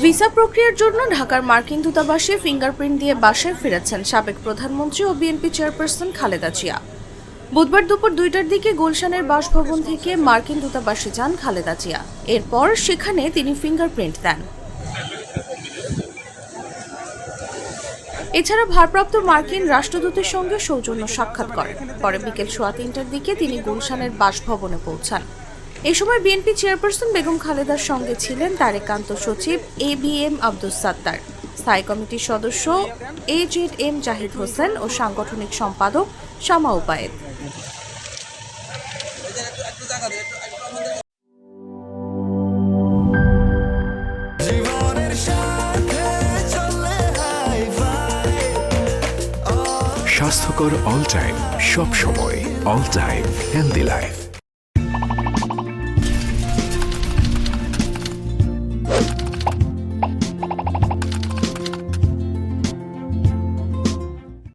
Visa প্রক্রিয়ার জন্য ঢাকার মার্কিন দূতাবাসে ফিঙ্গারপ্রিন্ট দিয়ে বাসায় ফিরেছেন সাবেক প্রধানমন্ত্রী ও বিএনপি চেয়ারপারসন খালেদা জিয়া। বুধবার দুপুর 2টার দিকে গুলশানের বাসভবন থেকে মার্কিন দূতাবাসে যান খালেদা জিয়া। এরপর সেখানে তিনি ফিঙ্গারপ্রিন্ট দেন। এছাড়া ভারপ্রাপ্ত মার্কিন রাষ্ট্রদূতের সঙ্গে সৌজন্য সাক্ষাৎ করেন। পরে বিকেল 3:15টার দিকে তিনি গুলশানের বাসভবনে পৌঁছান। এ সময় বিএনপি চেয়ারপারসন বেগম খালেদার সঙ্গে ছিলেন তার একান্ত সচিব ABM আব্দুস সাত্তার, স্থায়ী কমিটির সদস্য AZM জাহিদ হোসেন ও সাংগঠনিক সম্পাদক শামা উপায়েদ। স্বাস্থ্যকর অল টাইম, সব সময় অল টাইম হেলদি লাইফ।